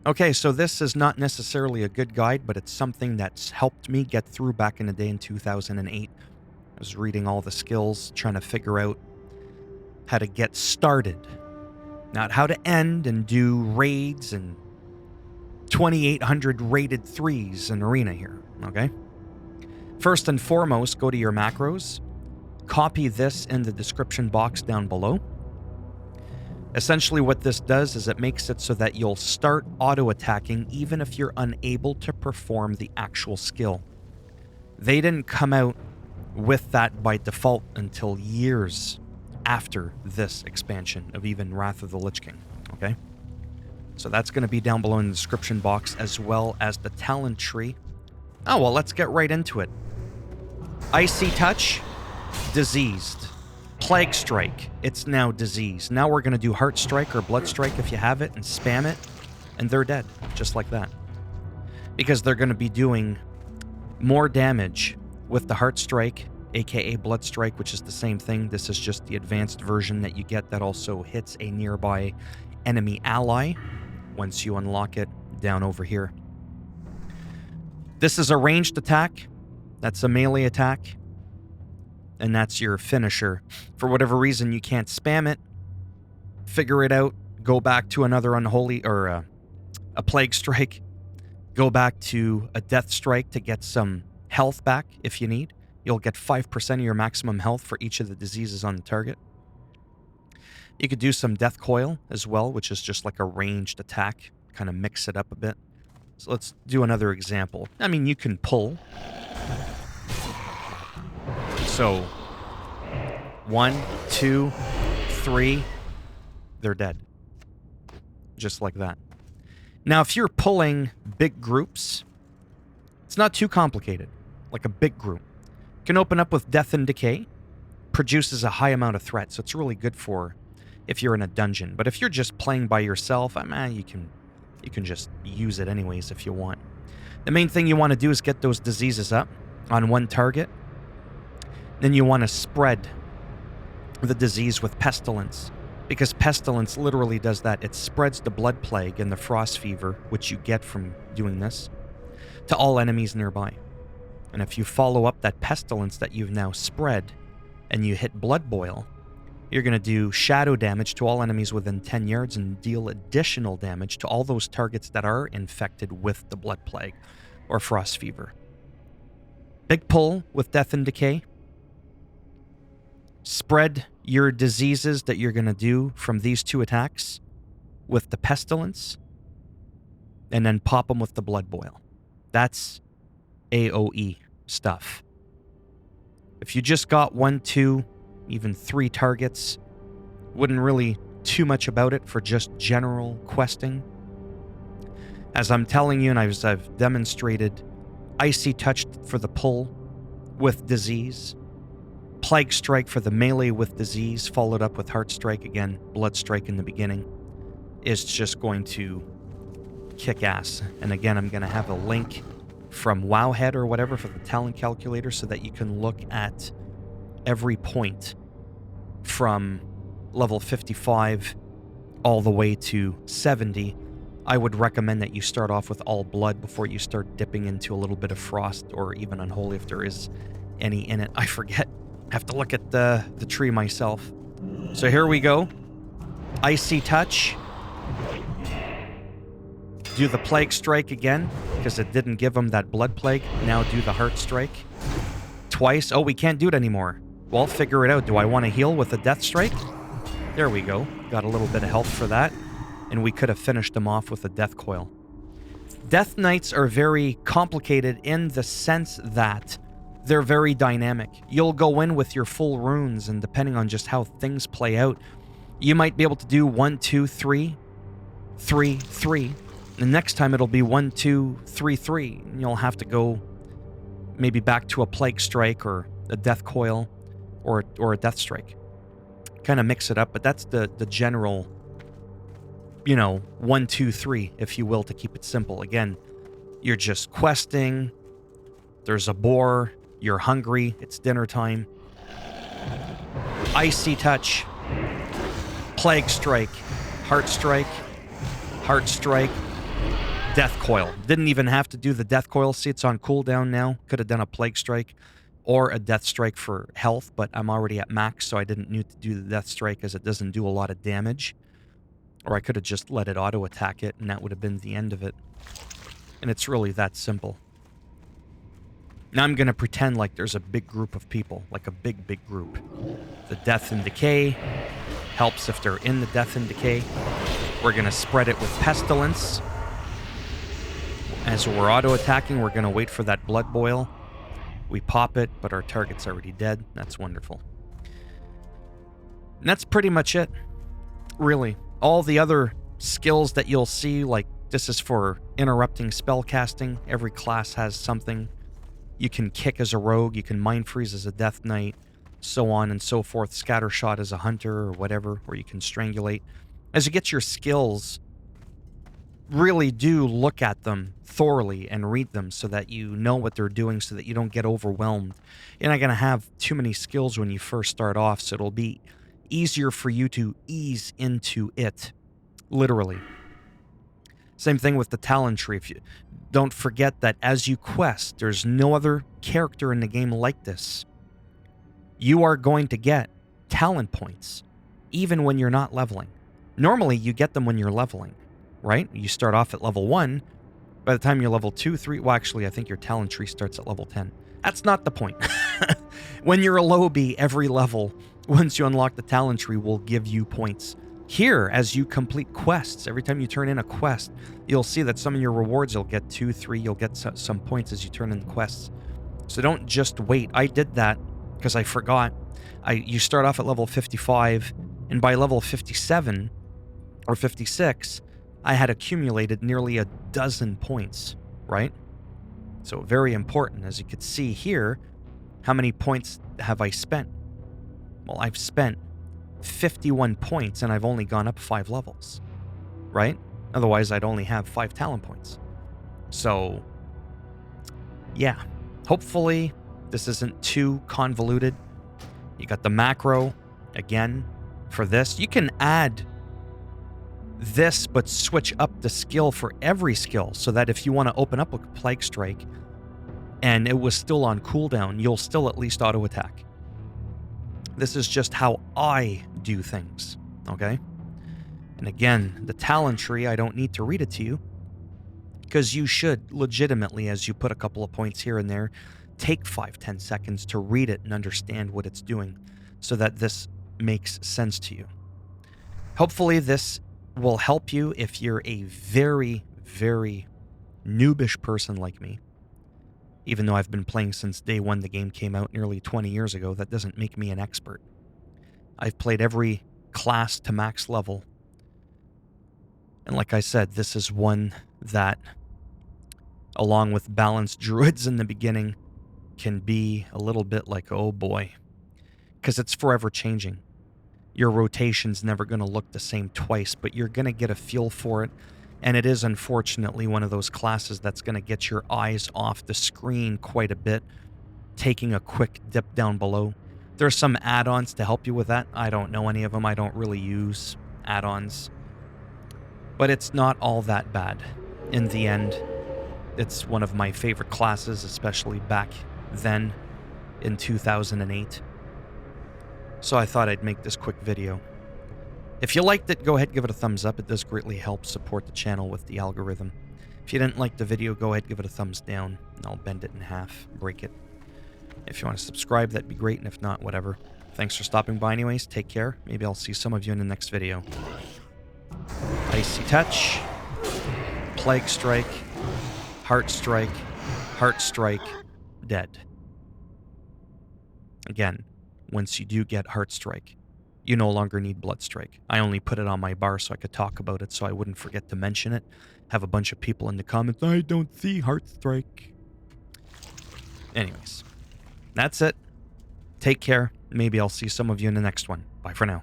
Okay, so this is not necessarily a good guide, but it's something that's helped me get through back in the day in 2008. I was reading all the skills, trying to figure out how to get started, not how to end and do raids and 2,800 rated threes in Arena here, okay? First and foremost, go to your macros, copy this in the description box down below. Essentially what this does is it makes it so that you'll start auto-attacking even if you're unable to perform the actual skill. They didn't come out with that by default until years after this expansion of even Wrath of the Lich King, okay? So that's going to be down below in the description box, as well as the talent tree. Oh, well, let's get right into it. Icy Touch, diseased. Plague Strike, it's now diseased. Now we're going to do Heart Strike or Blood Strike if you have it and spam it, and they're dead, just like that. Because they're going to be doing more damage with the Heart Strike, aka Blood Strike, which is the same thing. This is just the advanced version that you get that also hits a nearby enemy ally once you unlock it down over here. This is a ranged attack. That's a melee attack. And that's your finisher. For whatever reason, you can't spam it. Figure it out. Go back to another unholy or a plague strike. Go back to a death strike to get some health back if you need. You'll get 5% of your maximum health for each of the diseases on the target. You could do some death coil as well, which is just like a ranged attack. Kind of mix it up a bit. So let's do another example. I mean, you can pull. So, 1, 2, 3, they're dead. Just like that. Now, if you're pulling big groups, it's not too complicated. Like a big group. You can open up with Death and Decay. Produces a high amount of threat, so it's really good for if you're in a dungeon. But if you're just playing by yourself, you can just use it anyways if you want. The main thing you want to do is get those diseases up on one target. Then you want to spread the disease with Pestilence, because Pestilence literally does that. It spreads the Blood Plague and the Frost Fever, which you get from doing this, to all enemies nearby. And if you follow up that Pestilence that you've now spread, and you hit Blood Boil, you're going to do shadow damage to all enemies within 10 yards and deal additional damage to all those targets that are infected with the Blood Plague or Frost Fever. Big pull with Death and Decay. Spread your diseases that you're going to do from these two attacks with the Pestilence, and then pop them with the Blood Boil. That's AoE stuff. If you just got 1, 2, even 3 targets, wouldn't really too much about it for just general questing. As I'm telling you, and I've demonstrated, Icy Touch for the pull with disease. Plague Strike for the melee with disease, followed up with Heart Strike, again, Blood Strike in the beginning, is just going to kick ass. And again, I'm going to have a link from Wowhead or whatever for the talent calculator so that you can look at every point from level 55 all the way to 70. I would recommend that you start off with all blood before you start dipping into a little bit of frost or even unholy if there is any in it. I forget. I have to look at the tree myself. So here we go. Icy Touch. Do the Plague Strike again, because it didn't give him that Blood Plague. Now do the Heart Strike. Twice. Oh, we can't do it anymore. Well, figure it out. Do I want to heal with a Death Strike? There we go. Got a little bit of health for that. And we could have finished him off with a Death Coil. Death Knights are very complicated in the sense that they're very dynamic. You'll go in with your full runes, and depending on just how things play out, you might be able to do 1, 2, 3, 3, 3. The next time it'll be 1, 2, 3, 3. And you'll have to go maybe back to a Plague Strike or a Death Coil or a Death Strike. Kind of mix it up, but that's the general, 1, 2, 3, if you will, to keep it simple. Again, you're just questing. There's a boar. You're hungry. It's dinner time. Icy Touch. Plague Strike. Heart Strike. Heart Strike. Death Coil. Didn't even have to do the Death Coil. See, it's on cooldown now. Could have done a Plague Strike or a Death Strike for health, but I'm already at max, so I didn't need to do the Death Strike as it doesn't do a lot of damage. Or I could have just let it auto-attack it, and that would have been the end of it. And it's really that simple. Now I'm going to pretend like there's a big group of people, like a big, big group. The Death and Decay helps if they're in the Death and Decay. We're going to spread it with Pestilence. As we're auto-attacking, we're going to wait for that Blood Boil. We pop it, but our target's already dead. That's wonderful. And that's pretty much it, really. All the other skills that you'll see, like this is for interrupting spell casting. Every class has something. You can kick as a rogue, you can mind freeze as a death knight, so on and so forth. Scattershot as a hunter or whatever, or you can strangulate. As you get your skills, really do look at them thoroughly and read them so that you know what they're doing, so that you don't get overwhelmed. You're not going to have too many skills when you first start off, so it'll be easier for you to ease into it, literally. Same thing with the talent tree. If you don't forget that as you quest, there's no other character in the game like this. You are going to get talent points, even when you're not leveling. Normally, you get them when you're leveling, right? You start off at level 1. By the time you're level 2, 3... Well, actually, I think your talent tree starts at level 10. That's not the point. When you're a lowbie, every level, once you unlock the talent tree, will give you points. Here, as you complete quests, every time you turn in a quest, you'll see that some of your rewards, you'll get 2, 3, you'll get some points as you turn in the quests. So don't just wait. I did that because I forgot. You start off at level 55, and by level 57 or 56, I had accumulated nearly a dozen points, right? So very important. As you can see here, how many points have I spent? Well, I've spent 51 points, and I've only gone up 5 levels, right? Otherwise, I'd only have 5 talent points. So, yeah. Hopefully, this isn't too convoluted. You got the macro, again, for this. You can add this, but switch up the skill for every skill, so that if you want to open up a Plague Strike, and it was still on cooldown, you'll still at least auto-attack. This is just how I do things, okay? And again, the talent tree, I don't need to read it to you, because you should legitimately, as you put a couple of points here and there, take 5-10 seconds to read it and understand what it's doing, so that this makes sense to you. Hopefully this will help you if you're a very, very noobish person like me. Even though I've been playing since day one the game came out nearly 20 years ago, that doesn't make me an expert. I've played every class to max level. And like I said, this is one that, along with balanced druids in the beginning, can be a little bit like, oh boy. Because it's forever changing. Your rotation's never going to look the same twice, but you're going to get a feel for it. And it is, unfortunately, one of those classes that's going to get your eyes off the screen quite a bit, taking a quick dip down below. There's some add-ons to help you with that. I don't know any of them. I don't really use add-ons. But it's not all that bad. In the end, it's one of my favorite classes, especially back then in 2008. So I thought I'd make this quick video. If you liked it, go ahead, give it a thumbs up. It does greatly help support the channel with the algorithm. If you didn't like the video, go ahead, give it a thumbs down, and I'll bend it in half, break it. If you want to subscribe, that'd be great, and if not, whatever. Thanks for stopping by anyways. Take care. Maybe I'll see some of you in the next video. Icy Touch, Plague Strike, Heart Strike, dead. Again, once you do get Heart Strike, you no longer need Blood Strike. I only put it on my bar so I could talk about it, so I wouldn't forget to mention it. Have a bunch of people in the comments, I don't see Heart Strike. Anyways, that's it. Take care. Maybe I'll see some of you in the next one. Bye for now.